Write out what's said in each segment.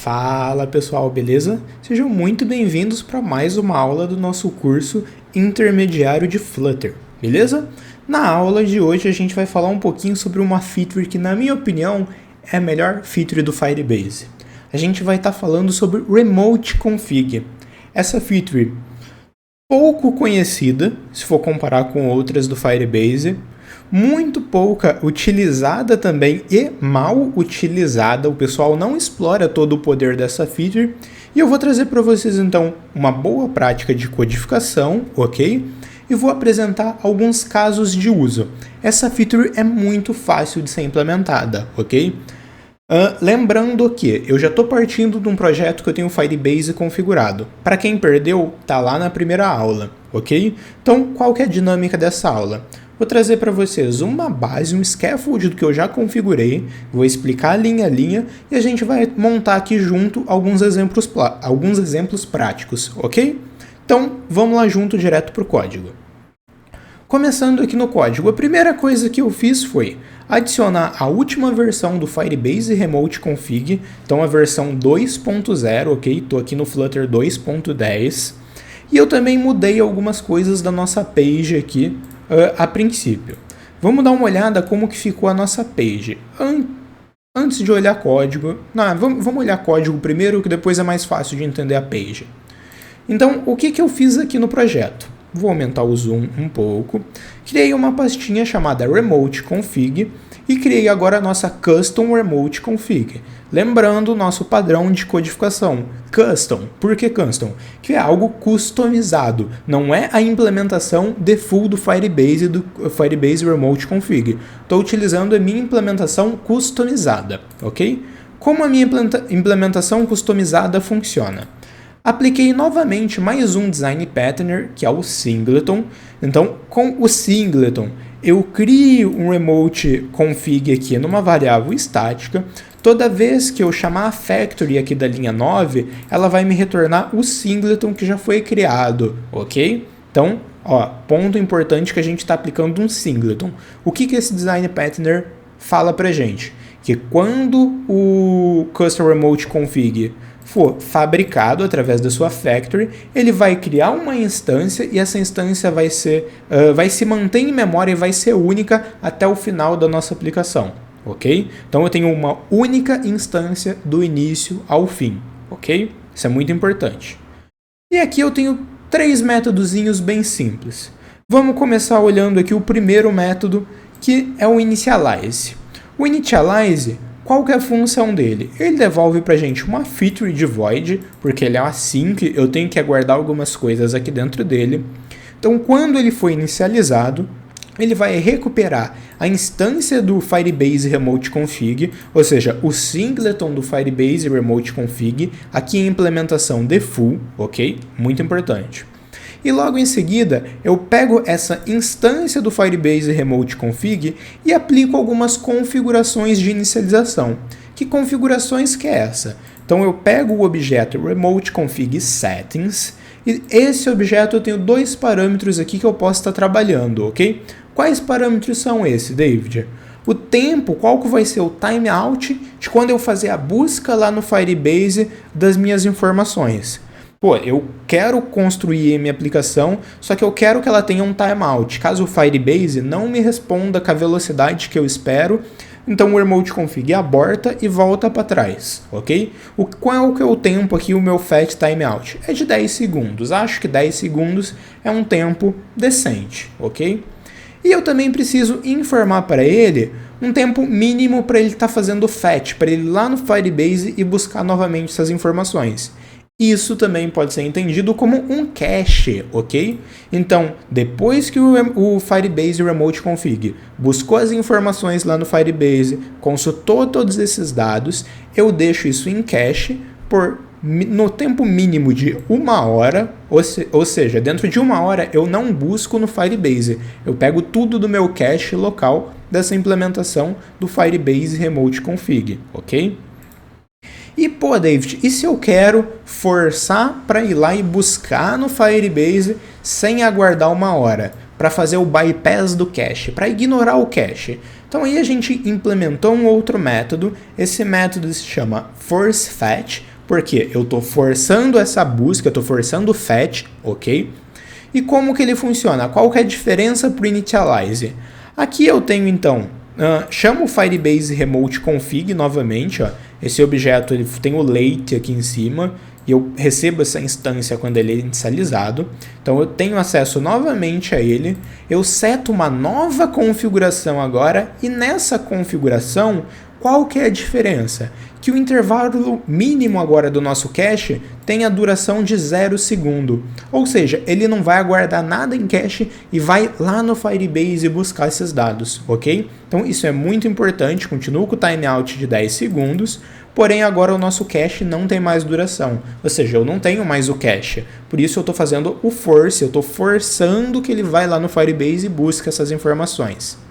Fala pessoal, beleza? Sejam muito bem-vindos para mais uma aula do nosso curso intermediário de Flutter, beleza? Na aula de hoje a gente vai falar um pouquinho sobre uma feature que, na minha opinião, é a melhor feature do Firebase. A gente vai estar falando sobre Remote Config. Essa feature pouco conhecida, se for comparar com outras do Firebase, muito pouca utilizada também e mal utilizada. O pessoal não explora todo o poder dessa feature e eu vou trazer para vocês então uma boa prática de codificação, ok? E vou apresentar alguns casos de uso. Essa feature é muito fácil de ser implementada, ok? Lembrando que eu já estou partindo de um projeto que eu tenho o Firebase configurado. Para quem perdeu, tá lá na primeira aula, ok? Então, qual que é a dinâmica dessa aula? Vou trazer para vocês uma base, um scaffold do que eu já configurei, vou explicar linha a linha e a gente vai montar aqui junto alguns exemplos práticos, ok? Então, vamos lá junto direto para o código. Começando aqui no código, a primeira coisa que eu fiz foi adicionar a última versão do Firebase Remote Config, então a versão 2.0, ok? Estou aqui no Flutter 2.10 e eu também mudei algumas coisas da nossa page aqui a princípio. Vamos dar uma olhada como que ficou a nossa page. Antes de olhar código, vamos olhar código primeiro, que depois é mais fácil de entender a page. Então, o que eu fiz aqui no projeto? Vou aumentar o zoom um pouco. Criei uma pastinha chamada Remote Config e criei agora a nossa Custom Remote Config. Lembrando o nosso padrão de codificação, Custom. Por que Custom? Que é algo customizado, não é a implementação default do Firebase Remote Config. Estou utilizando a minha implementação customizada, ok? Como a minha implementação customizada funciona? Apliquei novamente mais um design pattern, que é o singleton. Então, com o singleton, eu crio um remote config aqui numa variável estática. Toda vez que eu chamar a factory aqui da linha 9, ela vai me retornar o singleton que já foi criado, ok? Então, ponto importante que a gente está aplicando um singleton. O que esse design pattern fala pra gente? Que quando o custom remote config for fabricado através da sua factory, ele vai criar uma instância e essa instância vai se manter em memória e vai ser única até o final da nossa aplicação, ok? Então eu tenho uma única instância do início ao fim, ok? Isso é muito importante. E aqui eu tenho 3 métodozinhos bem simples. Vamos começar olhando aqui o primeiro método, que é o initialize. O initialize, qual que é a função dele? Ele devolve pra gente uma feature de void, porque ele é async, eu tenho que aguardar algumas coisas aqui dentro dele. Então, quando ele for inicializado, ele vai recuperar a instância do Firebase Remote Config, ou seja, o singleton do Firebase Remote Config, aqui em implementação default, ok? Muito importante. E logo em seguida, eu pego essa instância do Firebase Remote Config e aplico algumas configurações de inicialização. Que configurações que é essa? Então eu pego o objeto Remote Config Settings e esse objeto eu tenho 2 parâmetros aqui que eu posso estar trabalhando, ok? Quais parâmetros são esses, David? O tempo, qual que vai ser o timeout de quando eu fazer a busca lá no Firebase das minhas informações? Pô, eu quero construir a minha aplicação, só que eu quero que ela tenha um timeout. Caso o Firebase não me responda com a velocidade que eu espero, então o Remote Config aborta e volta para trás, ok? Qual que é o tempo aqui, o meu fat timeout? É de 10 segundos. Acho que 10 segundos é um tempo decente, ok? E eu também preciso informar para ele um tempo mínimo para ele estar fazendo o fetch, para ele ir lá no Firebase e buscar novamente essas informações. Isso também pode ser entendido como um cache, ok? Então, depois que o Firebase Remote Config buscou as informações lá no Firebase, consultou todos esses dados, eu deixo isso em cache no tempo mínimo de 1 hora, ou seja, dentro de 1 hora eu não busco no Firebase, eu pego tudo do meu cache local dessa implementação do Firebase Remote Config, ok? E pô, David, e se eu quero forçar para ir lá e buscar no Firebase sem aguardar 1 hora, para fazer o bypass do cache, para ignorar o cache? Então aí a gente implementou um outro método, esse método se chama forceFetch, Porque eu estou forçando essa busca, eu estou forçando o fetch, ok? E como que ele funciona? Qual que é a diferença para o initialize? Aqui eu tenho então, chamo o Firebase Remote Config novamente, ó. Esse objeto ele tem o late aqui em cima e eu recebo essa instância quando ele é inicializado. Então eu tenho acesso novamente a ele, eu seto uma nova configuração agora e nessa configuração, qual que é a diferença? Que o intervalo mínimo agora do nosso cache tem a duração de 0 segundo. Ou seja, ele não vai aguardar nada em cache e vai lá no Firebase buscar esses dados, ok? Então isso é muito importante, continuo com o timeout de 10 segundos, porém agora o nosso cache não tem mais duração, ou seja, eu não tenho mais o cache. Por isso eu estou fazendo o force, eu estou forçando que ele vai lá no Firebase e busque essas informações.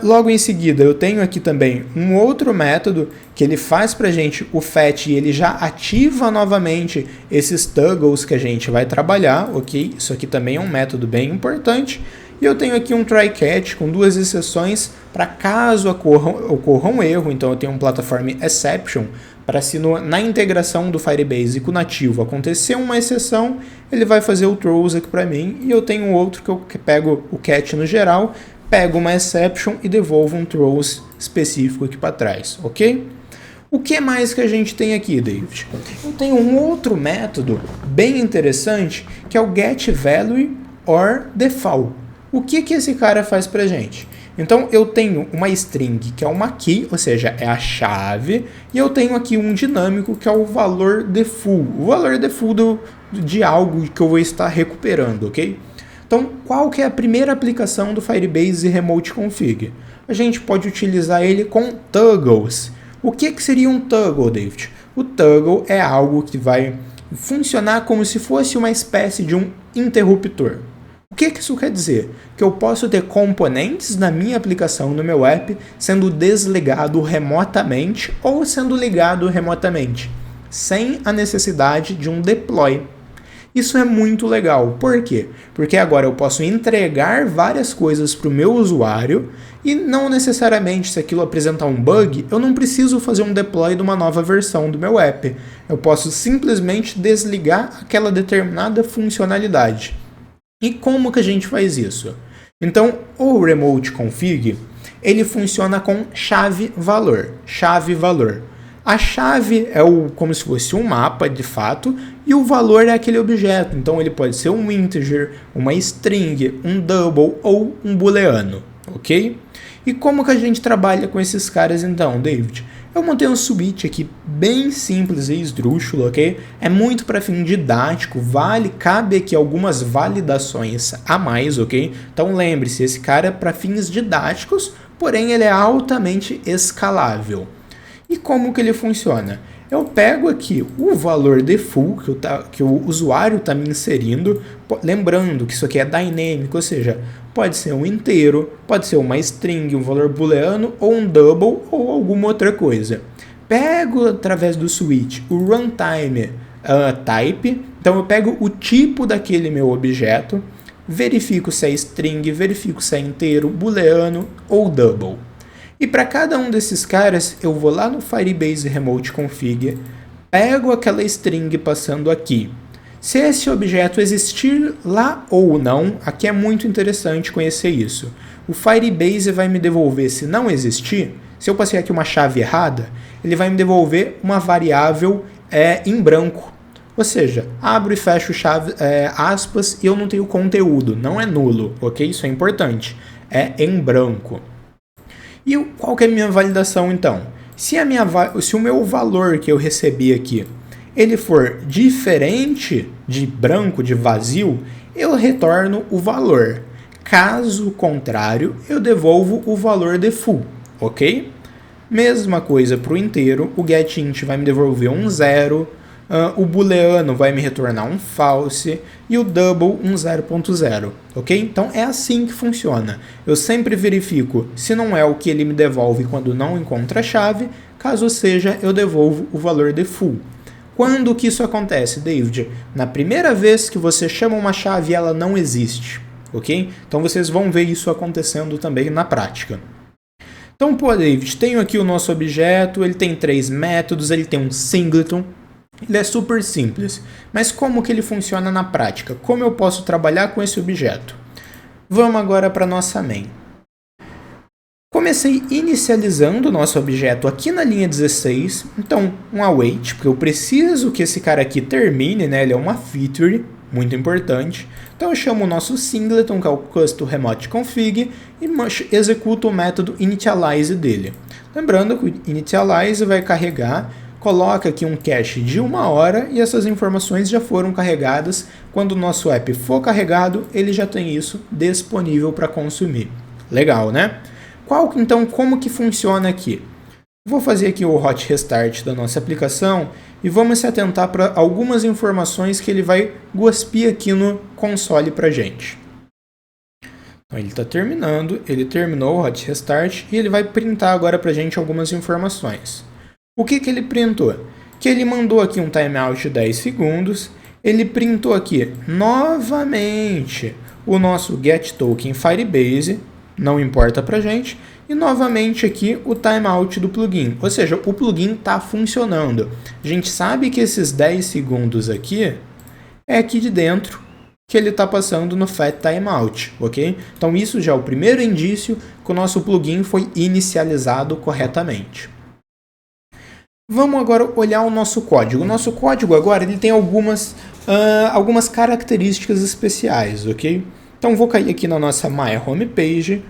Logo em seguida, eu tenho aqui também um outro método que ele faz para a gente o fetch e ele já ativa novamente esses toggles que a gente vai trabalhar, ok? Isso aqui também é um método bem importante. E eu tenho aqui um try-catch com duas exceções para caso ocorra um erro. Então eu tenho um platform exception para se na integração do Firebase com o nativo acontecer uma exceção, ele vai fazer o throws aqui para mim. E eu tenho outro que eu pego o catch no geral, pego uma exception e devolvo um throws específico aqui para trás, ok? O que mais que a gente tem aqui, David? Eu tenho um outro método bem interessante que é o getValue or default. O que esse cara faz pra gente? Então eu tenho uma string que é uma key, ou seja, é a chave, e eu tenho aqui um dinâmico que é o valor default, o valor default de algo que eu vou estar recuperando, ok? Então, qual que é a primeira aplicação do Firebase Remote Config? A gente pode utilizar ele com toggles. O que seria um toggle, David? O toggle é algo que vai funcionar como se fosse uma espécie de um interruptor. O que isso quer dizer? Que eu posso ter componentes na minha aplicação, no meu app, sendo desligado remotamente ou sendo ligado remotamente, sem a necessidade de um deploy. Isso é muito legal. Por quê? Porque agora eu posso entregar várias coisas para o meu usuário e não necessariamente se aquilo apresentar um bug, eu não preciso fazer um deploy de uma nova versão do meu app. Eu posso simplesmente desligar aquela determinada funcionalidade. E como que a gente faz isso? Então, o Remote Config, ele funciona com chave-valor. Chave-valor. A chave é como se fosse um mapa, de fato, e o valor é aquele objeto. Então, ele pode ser um integer, uma string, um double ou um booleano, ok? E como que a gente trabalha com esses caras, então, David? Eu montei um switch aqui bem simples e esdrúxulo, ok? É muito para fim didático, cabe aqui algumas validações a mais, ok? Então, lembre-se, esse cara é para fins didáticos, porém ele é altamente escalável. E como que ele funciona? Eu pego aqui o valor default que o usuário está me inserindo, lembrando que isso aqui é dynamic, ou seja, pode ser um inteiro, pode ser uma string, um valor booleano, ou um double, ou alguma outra coisa. Pego através do switch o runtime type, então eu pego o tipo daquele meu objeto, verifico se é string, verifico se é inteiro, booleano ou double. E para cada um desses caras, eu vou lá no Firebase Remote Config, pego aquela string passando aqui. Se esse objeto existir lá ou não, aqui é muito interessante conhecer isso. O Firebase vai me devolver, se não existir, se eu passei aqui uma chave errada, ele vai me devolver uma variável em branco. Ou seja, abro e fecho aspas e eu não tenho conteúdo, não é nulo, ok? Isso é importante, é em branco. E qual que é a minha validação então? Se o meu valor que eu recebi aqui, ele for diferente de branco, de vazio, eu retorno o valor. Caso contrário, eu devolvo o valor default, ok? Mesma coisa para o inteiro, o getInt vai me devolver um 0, o booleano vai me retornar um false e o double um 0.0, ok? Então é assim que funciona. Eu sempre verifico se não é o que ele me devolve quando não encontra a chave, caso seja, eu devolvo o valor default. Quando que isso acontece, David? Na primeira vez que você chama uma chave, ela não existe, ok? Então vocês vão ver isso acontecendo também na prática. Então, pô, David, tenho aqui o nosso objeto, ele tem 3 métodos, ele tem um singleton, ele é super simples. Mas como que ele funciona na prática? Como eu posso trabalhar com esse objeto? Vamos agora para a nossa main. Comecei inicializando o nosso objeto aqui na linha 16, então um await, porque eu preciso que esse cara aqui termine, né? Ele é uma feature, muito importante. Então eu chamo o nosso singleton, que é o custom remote config, e executo o método initialize dele. Lembrando que o initialize vai carregar, coloca aqui um cache de 1 hora e essas informações já foram carregadas. Quando o nosso app for carregado, ele já tem isso disponível para consumir. Legal, né? Então, como que funciona aqui? Vou fazer aqui o hot restart da nossa aplicação e vamos se atentar para algumas informações que ele vai cuspir aqui no console para a gente. Então, ele está terminando, ele terminou o hot restart e ele vai printar agora para a gente algumas informações. O que ele printou? Que ele mandou aqui um timeout de 10 segundos, ele printou aqui novamente o nosso getToken Firebase, não importa pra gente, e novamente aqui o timeout do plugin, ou seja, o plugin está funcionando. A gente sabe que esses 10 segundos aqui é aqui de dentro que ele está passando no fat timeout, ok? Então isso já é o primeiro indício que o nosso plugin foi inicializado corretamente. Vamos agora olhar o nosso código. O nosso código agora ele tem algumas características especiais, ok? Então vou cair aqui na nossa My Homepage.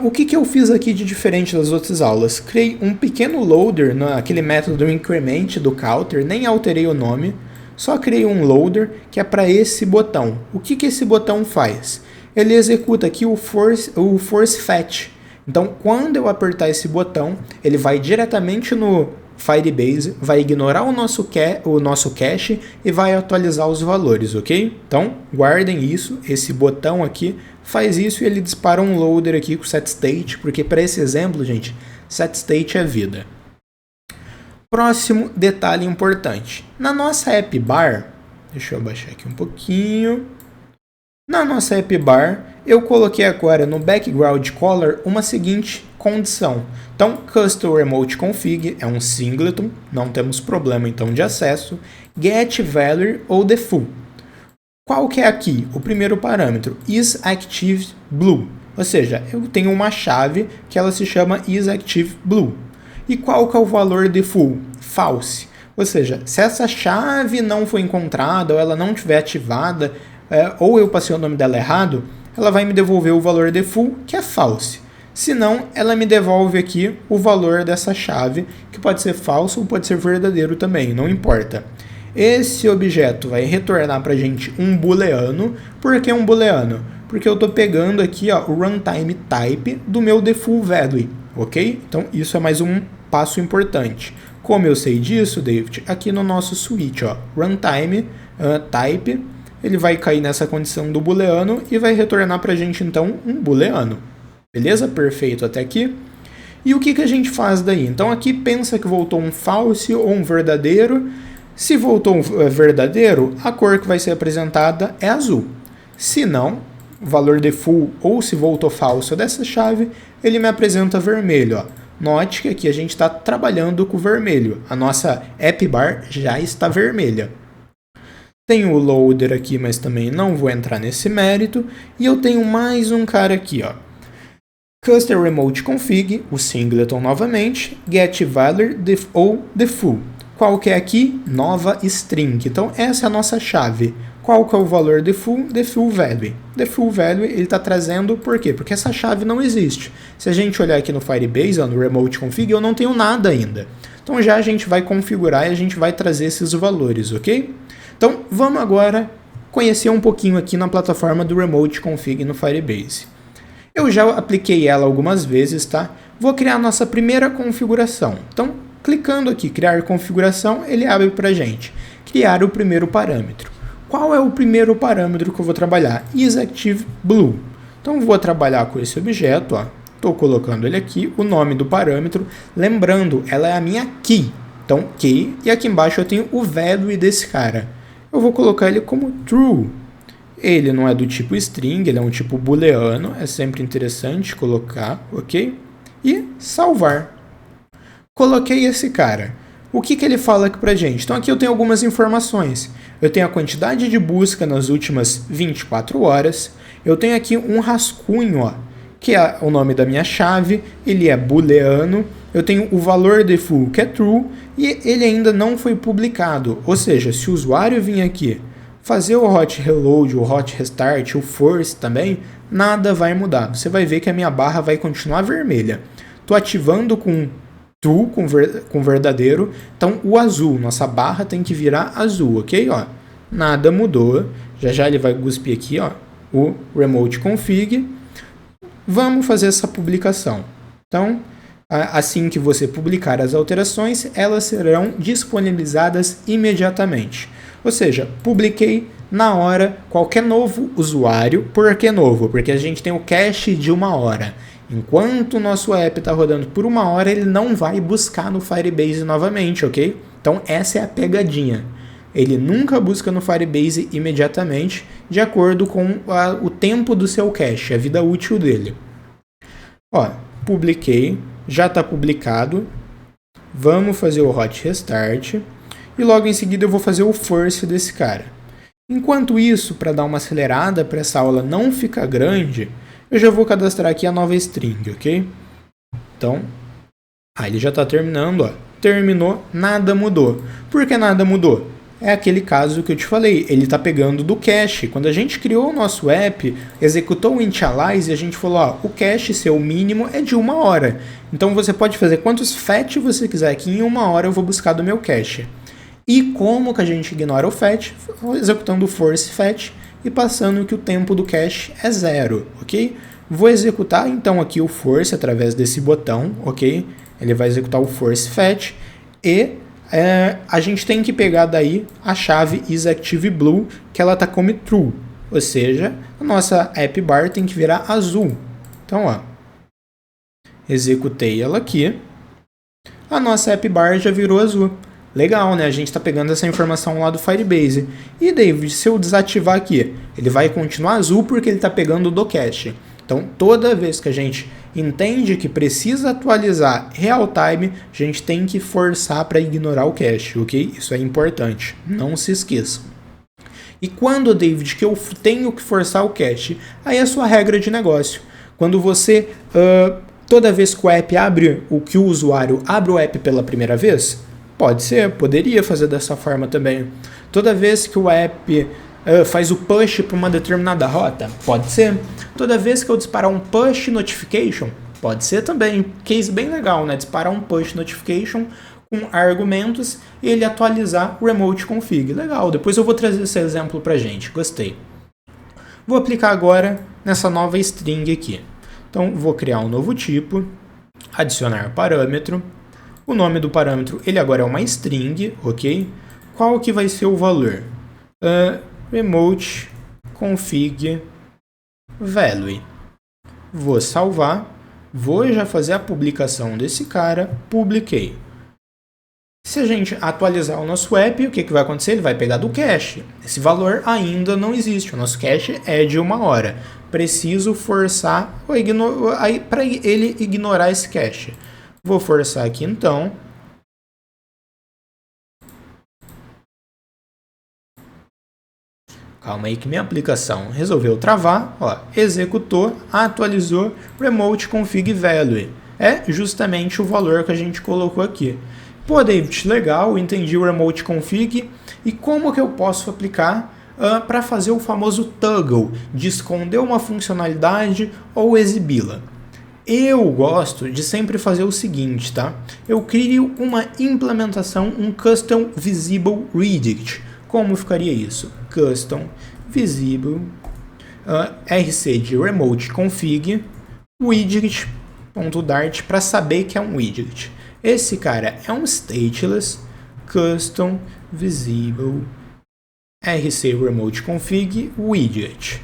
O que eu fiz aqui de diferente das outras aulas? Criei um pequeno loader naquele método do increment do counter, nem alterei o nome, só criei um loader que é para esse botão. O que esse botão faz? Ele executa aqui o force fetch. Então quando eu apertar esse botão, ele vai diretamente no Firebase, vai ignorar o nosso cache e vai atualizar os valores, ok? Então, guardem isso, esse botão aqui faz isso e ele dispara um loader aqui com setState, porque para esse exemplo, gente, setState é vida. Próximo detalhe importante. Na nossa app bar, deixa eu abaixar aqui um pouquinho. Na nossa app bar, eu coloquei agora no background color uma seguinte condição. Então, custom remote config é um singleton, não temos problema então de acesso, get value ou default. Qual que é aqui o primeiro parâmetro? isActiveBlue, ou seja, eu tenho uma chave que ela se chama isActiveBlue. E qual que é o valor default? False. Ou seja, se essa chave não foi encontrada ou ela não estiver ativada, ou eu passei o nome dela errado, ela vai me devolver o valor default, que é false. Se não, ela me devolve aqui o valor dessa chave, que pode ser falso ou pode ser verdadeiro também, não importa. Esse objeto vai retornar para a gente um booleano. Por que um booleano? Porque eu estou pegando aqui o runtime type do meu default value, ok? Então isso é mais um passo importante. Como eu sei disso, David? Aqui no nosso switch, runtime type, ele vai cair nessa condição do booleano e vai retornar para a gente então um booleano. Beleza? Perfeito até aqui. E o que a gente faz daí? Então aqui pensa que voltou um false ou um verdadeiro. Se voltou um verdadeiro, a cor que vai ser apresentada é azul. Se não, o valor default ou se voltou falso dessa chave, ele me apresenta vermelho. Note que aqui a gente está trabalhando com vermelho. A nossa app bar já está vermelha. Tenho o loader aqui, mas também não vou entrar nesse mérito. E eu tenho mais um cara aqui, Custom Remote Config, o singleton novamente, get value ou default. Qual que é aqui? Nova string. Então essa é a nossa chave. Qual que é o valor default? Default value. Default value ele está trazendo por quê? Porque essa chave não existe. Se a gente olhar aqui no Firebase, no Remote Config, eu não tenho nada ainda. Então já a gente vai configurar e a gente vai trazer esses valores, ok? Então vamos agora conhecer um pouquinho aqui na plataforma do Remote Config no Firebase. Eu já apliquei ela algumas vezes, tá? Vou criar a nossa primeira configuração. Então, clicando aqui, criar configuração, ele abre para a gente. Criar o primeiro parâmetro. Qual é o primeiro parâmetro que eu vou trabalhar? isActiveBlue. Então, vou trabalhar com esse objeto, Estou colocando ele aqui, o nome do parâmetro. Lembrando, ela é a minha key. Então, key, e aqui embaixo eu tenho o value desse cara. Eu vou colocar ele como true. Ele não é do tipo string, ele é um tipo booleano, é sempre interessante colocar, ok? e salvar. Coloquei esse cara. O que ele fala aqui pra gente? Então aqui eu tenho algumas informações. Eu tenho a quantidade de busca nas últimas 24 horas. Eu tenho aqui um rascunho, ó, que é o nome da minha chave. Ele é booleano. Eu tenho o valor default, que é true. E ele ainda não foi publicado. Ou seja, se o usuário vir aqui fazer o hot reload, o hot restart, o force também, nada vai mudar. Você vai ver que a minha barra vai continuar vermelha. Estou ativando com true, com verdadeiro, então o azul, nossa barra tem que virar azul, ok? Ó, nada mudou, já ele vai cuspir aqui, ó, o remote config. Vamos fazer essa publicação. Então, assim que você publicar as alterações, elas serão disponibilizadas imediatamente. Ou seja, publiquei na hora. Qualquer novo usuário. Por que novo? Porque a gente tem o cache de 1 hora. Enquanto o nosso app está rodando por 1 hora, ele não vai buscar no Firebase novamente, ok? Então essa é a pegadinha. Ele nunca busca no Firebase imediatamente, de acordo com o tempo do seu cache, a vida útil dele. Ó, publiquei, já está publicado. Vamos fazer o hot restart. E logo em seguida eu vou fazer o force desse cara. Enquanto isso, para dar uma acelerada para essa aula não ficar grande, eu já vou cadastrar aqui a nova string, ok? Então, ele já está terminando, ó. Terminou, nada mudou. Por que nada mudou? É aquele caso que eu te falei, ele está pegando do cache. Quando a gente criou o nosso app, executou o initialize e a gente falou, ó, o cache seu mínimo é de 1 hora. Então você pode fazer quantos fetch você quiser, que em 1 hora eu vou buscar do meu cache. E como que a gente ignora o fetch? Executando o force fetch e passando que o tempo do cache é 0, ok? Vou executar então aqui o force através desse botão, ok? Ele vai executar o force fetch e a gente tem que pegar daí a chave isActiveBlue, que ela está como true, ou seja, a nossa app bar tem que virar azul. Então, ó, executei ela aqui, a nossa app bar já virou azul. Legal, né? A gente está pegando essa informação lá do Firebase. E, David, se eu desativar aqui, ele vai continuar azul porque ele está pegando do cache. Então, toda vez que a gente entende que precisa atualizar real time, a gente tem que forçar para ignorar o cache, ok? Isso é importante, não se esqueçam. E quando, David, que eu tenho que forçar o cache? Aí é a sua regra de negócio. Quando você, toda vez que o app abre, que o usuário abre o app pela primeira vez, pode ser, poderia fazer dessa forma também. Toda vez que o app faz o push para uma determinada rota, pode ser. Toda vez que eu disparar um push notification, pode ser também. Case bem legal, né? Disparar um push notification com argumentos e ele atualizar o remote config. Legal, depois eu vou trazer esse exemplo pra gente, gostei. Vou aplicar agora nessa nova string aqui. Então, vou criar um novo tipo, adicionar parâmetro. O nome do parâmetro, ele agora é uma string, ok? Qual que vai ser o valor? Remote config value. Vou salvar, vou já fazer a publicação desse cara, publiquei. Se a gente atualizar o nosso app, o que vai acontecer? Ele vai pegar do cache. Esse valor ainda não existe, o nosso cache é de 1 hora. Preciso forçar para ele ignorar esse cache. Vou forçar aqui então. Calma aí que minha aplicação resolveu travar. Ó, executou, atualizou remote config value. É justamente o valor que a gente colocou aqui. Pô, David, legal, entendi o remote config. E como que eu posso aplicar para fazer o famoso toggle, de esconder uma funcionalidade ou exibi-la? Eu gosto de sempre fazer o seguinte, tá? Eu crio uma implementação, um Custom Visible Redirect. Como ficaria isso? Custom Visible RC de Remote Config widget.dart para saber que é um widget. Esse cara é um stateless Custom Visible RC Remote Config widget.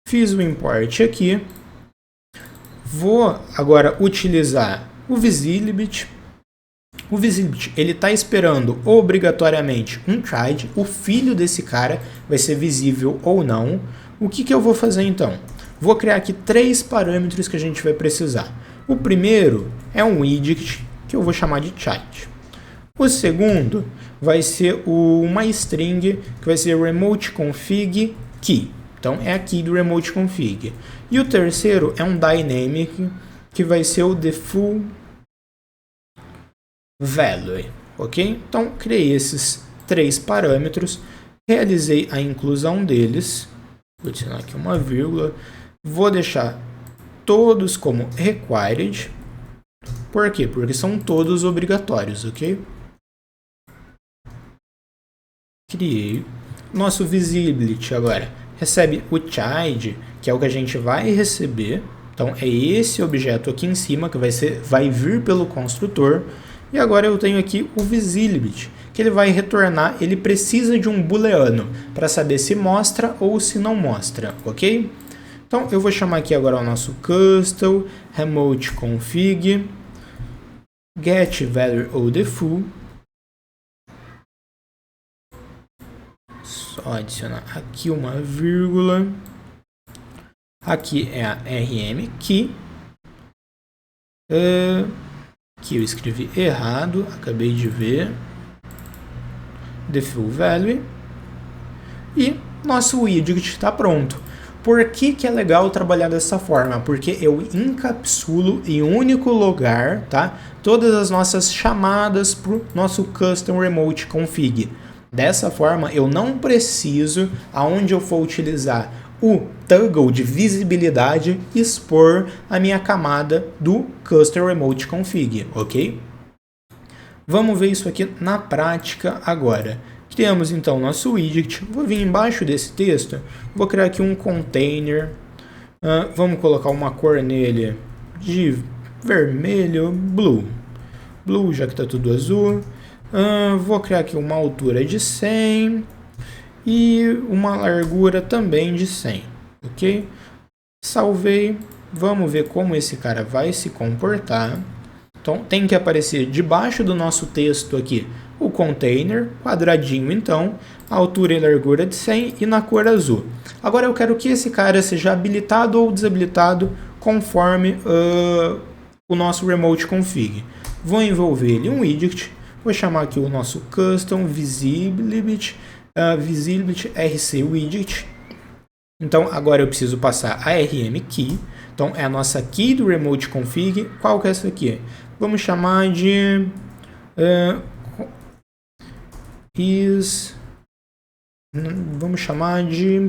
Fiz o import aqui. Vou agora utilizar o Visibility. O Visibility, ele está esperando obrigatoriamente um child. O filho desse cara vai ser visível ou não. O que eu vou fazer então? Vou criar aqui 3 parâmetros que a gente vai precisar. O primeiro é um widget que eu vou chamar de child. O segundo vai ser uma string que vai ser remote config key. Então é a key do remote config. E o terceiro é um dynamic que vai ser o default value, ok? Então criei esses 3 parâmetros, realizei a inclusão deles, vou adicionar aqui uma vírgula, vou deixar todos como required. Por quê? Porque são todos obrigatórios, ok? Criei. Nosso visibility agora recebe o child, que é o que a gente vai receber. Então é esse objeto aqui em cima que vai vir pelo construtor. E agora eu tenho aqui o visibility, que ele vai retornar, ele precisa de um booleano para saber se mostra ou se não mostra, ok? Então eu vou chamar aqui agora o nosso custom remote config get value ou default. Só adicionar aqui uma vírgula. Aqui é a RM key. Aqui eu escrevi errado, acabei de ver. Default value. E nosso widget está pronto. Por que é legal trabalhar dessa forma? Porque eu encapsulo em um único lugar, tá? Todas as nossas chamadas para o nosso custom remote config. Dessa forma, eu não preciso, aonde eu for utilizar o toggle de visibilidade, expor a minha camada do custom remote config, ok? Vamos ver isso aqui na prática agora. Criamos então nosso widget, vou vir embaixo desse texto, vou criar aqui um container, vamos colocar uma cor nele de vermelho, blue, já que está tudo azul. Vou criar aqui uma altura de 100 e uma largura também de 100, ok? Salvei, vamos ver como esse cara vai se comportar. Então tem que aparecer debaixo do nosso texto aqui o container, quadradinho então, altura e largura de 100 e na cor azul. Agora eu quero que esse cara seja habilitado ou desabilitado conforme o nosso remote config. Vou envolver ele em um widget. Vou chamar aqui o nosso custom visibility rc widget. Então agora eu preciso passar a rm key. Então é a nossa key do remote config. Qual que é essa aqui? Vamos chamar de vamos chamar de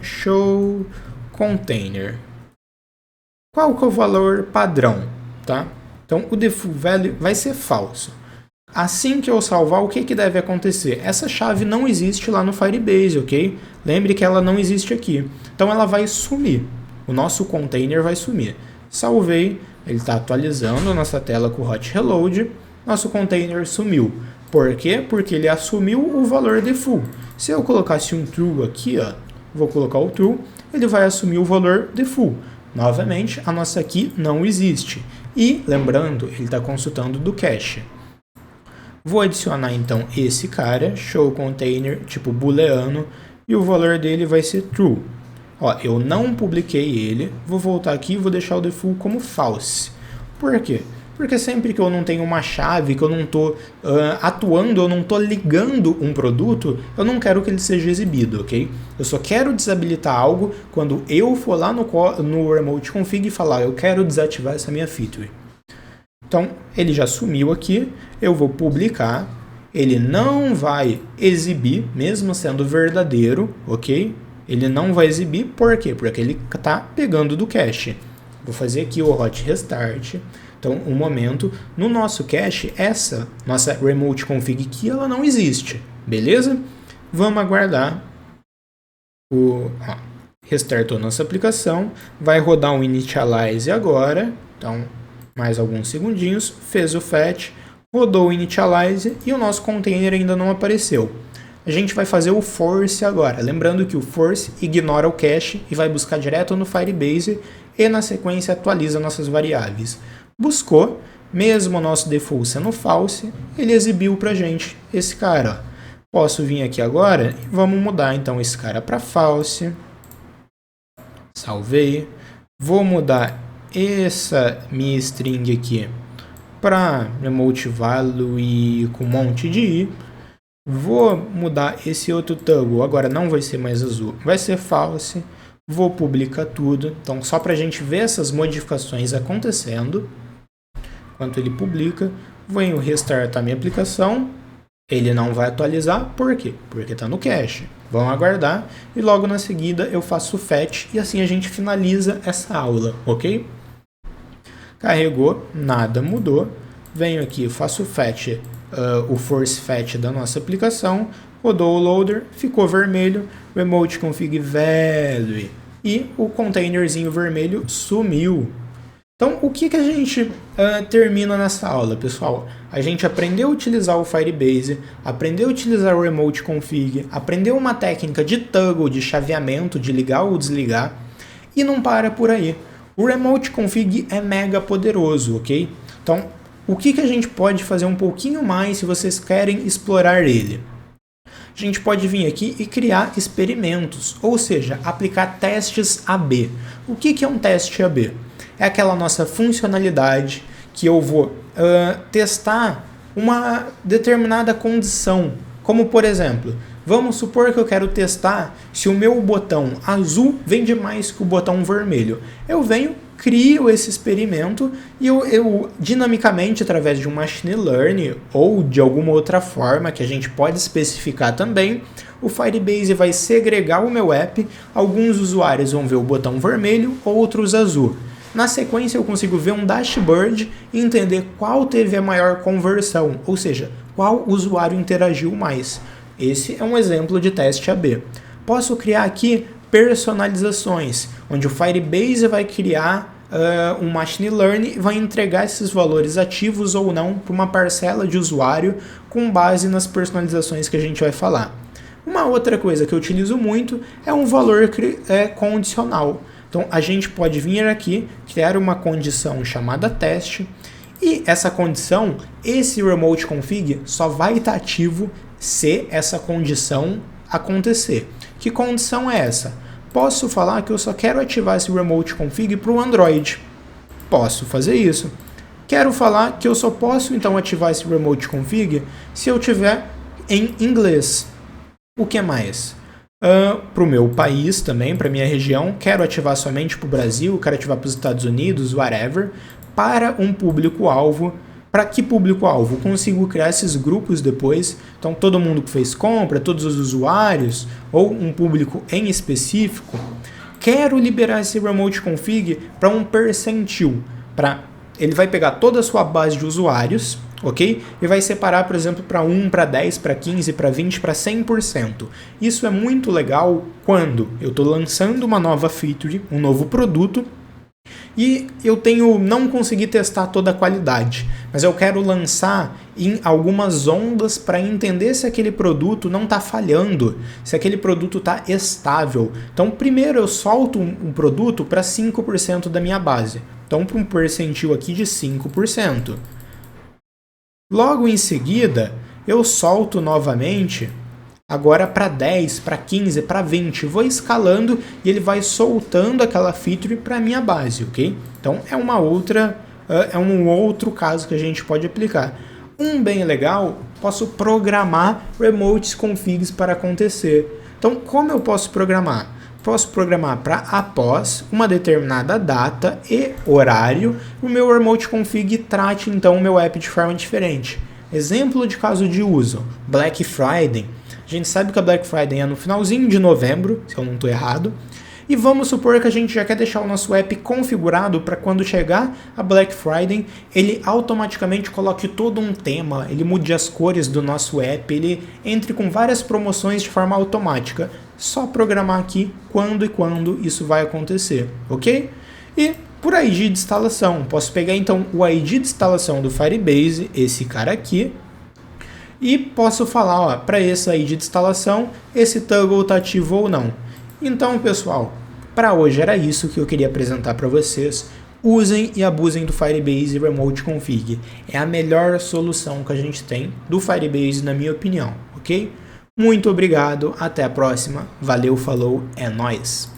show container. Qual que é o valor padrão, tá? Então o default value vai ser falso. Assim que eu salvar, o que deve acontecer? Essa chave não existe lá no Firebase, ok? Lembre que ela não existe aqui. Então ela vai sumir. O nosso container vai sumir. Salvei, ele está atualizando a nossa tela com o hot reload. Nosso container sumiu. Por quê? Porque ele assumiu o valor default. Se eu colocasse um true aqui, ó, vou colocar o true, ele vai assumir o valor default. Novamente, a nossa key não existe. E, lembrando, ele está consultando do cache. Vou adicionar então esse cara, show container, tipo booleano, e o valor dele vai ser true. Ó, eu não publiquei ele, vou voltar aqui e vou deixar o default como false. Por quê? Porque sempre que eu não tenho uma chave, que eu não estou atuando, eu não estou ligando um produto, eu não quero que ele seja exibido, ok? Eu só quero desabilitar algo quando eu for lá no remote config e falar, eu quero desativar essa minha feature. Então, ele já sumiu aqui, eu vou publicar, ele não vai exibir, mesmo sendo verdadeiro, ok? Ele não vai exibir, por quê? Porque ele está pegando do cache. Vou fazer aqui o hot restart. Então, um momento, no nosso cache, essa nossa remote config key, ela não existe, beleza? Vamos aguardar restartou nossa aplicação, vai rodar um initialize agora, então mais alguns segundinhos, fez o fetch, rodou o initialize e o nosso container ainda não apareceu. A gente vai fazer o force agora, lembrando que o force ignora o cache e vai buscar direto no Firebase e na sequência atualiza nossas variáveis. Buscou, mesmo o nosso default sendo false, ele exibiu pra gente esse cara. Posso vir aqui agora e vamos mudar então esse cara para false. Salvei. Vou mudar essa minha string aqui para remote value com um monte de i. Vou mudar esse outro toggle, agora não vai ser mais azul, vai ser false. Vou publicar tudo, então só para a gente ver essas modificações acontecendo. Enquanto ele publica, venho restartar minha aplicação. Ele não vai atualizar, por quê? Porque está no cache. Vamos aguardar e logo na seguida eu faço o fetch e assim a gente finaliza essa aula, ok? Carregou, nada mudou. Venho aqui, faço o fetch, o force fetch da nossa aplicação. Rodou o loader, ficou vermelho, remote config value e o containerzinho vermelho sumiu. Então, o que a gente termina nessa aula, pessoal? A gente aprendeu a utilizar o Firebase, aprendeu a utilizar o Remote Config, aprendeu uma técnica de toggle, de chaveamento, de ligar ou desligar, e não para por aí. O Remote Config é mega poderoso, ok? Então, o que a gente pode fazer um pouquinho mais se vocês querem explorar ele? A gente pode vir aqui e criar experimentos, ou seja, aplicar testes AB. O que é um teste AB? É aquela nossa funcionalidade que eu vou testar uma determinada condição. Como, por exemplo, vamos supor que eu quero testar se o meu botão azul vende mais que o botão vermelho. Eu venho, crio esse experimento e eu dinamicamente, através de um machine learning ou de alguma outra forma que a gente pode especificar também, o Firebase vai segregar o meu app. Alguns usuários vão ver o botão vermelho, outros azul. Na sequência, eu consigo ver um dashboard e entender qual teve a maior conversão, ou seja, qual usuário interagiu mais. Esse é um exemplo de teste AB. Posso criar aqui personalizações, onde o Firebase vai criar um machine learning e vai entregar esses valores ativos ou não para uma parcela de usuário com base nas personalizações que a gente vai falar. Uma outra coisa que eu utilizo muito é um valor condicional. Então, a gente pode vir aqui, criar uma condição chamada teste, e essa condição, esse remote config, só vai estar ativo se essa condição acontecer. Que condição é essa? Posso falar que eu só quero ativar esse remote config para o Android. Posso fazer isso. Quero falar que eu só posso, então, ativar esse remote config se eu tiver em inglês. O que mais? Para o meu país também, para a minha região, quero ativar somente para o Brasil, quero ativar para os Estados Unidos, whatever, para um público-alvo. Para que público-alvo? Consigo criar esses grupos depois, então todo mundo que fez compra, todos os usuários, ou um público em específico. Quero liberar esse remote config para um percentil, ele vai pegar toda a sua base de usuários, ok? E vai separar, por exemplo, para 1, para 10, para 15, para 20, para 100%. Isso é muito legal quando eu estou lançando uma nova feature, um novo produto, e eu não consegui testar toda a qualidade, mas eu quero lançar em algumas ondas para entender se aquele produto não está falhando, se aquele produto está estável. Então, primeiro eu solto um produto para 5% da minha base. Então, para um percentil aqui de 5%. Logo em seguida, eu solto novamente, agora para 10, para 15, para 20. Vou escalando e ele vai soltando aquela feature para a minha base, ok? Então, é um outro caso que a gente pode aplicar. Um bem legal, posso programar remote configs para acontecer. Então, como eu posso programar? Posso programar para após uma determinada data e horário, o meu remote config trate então o meu app de forma diferente. Exemplo de caso de uso, Black Friday. A gente sabe que a Black Friday é no finalzinho de novembro, se eu não estou errado. E vamos supor que a gente já quer deixar o nosso app configurado para quando chegar a Black Friday, ele automaticamente coloque todo um tema, ele mude as cores do nosso app, ele entre com várias promoções de forma automática. Só programar aqui quando e quando isso vai acontecer, ok? E por ID de instalação, posso pegar então o ID de instalação do Firebase, esse cara aqui, e posso falar, para esse ID de instalação, esse toggle está ativo ou não. Então, pessoal, para hoje era isso que eu queria apresentar para vocês. Usem e abusem do Firebase Remote Config. É a melhor solução que a gente tem do Firebase, na minha opinião, ok? Muito obrigado, até a próxima. Valeu, falou, é nóis!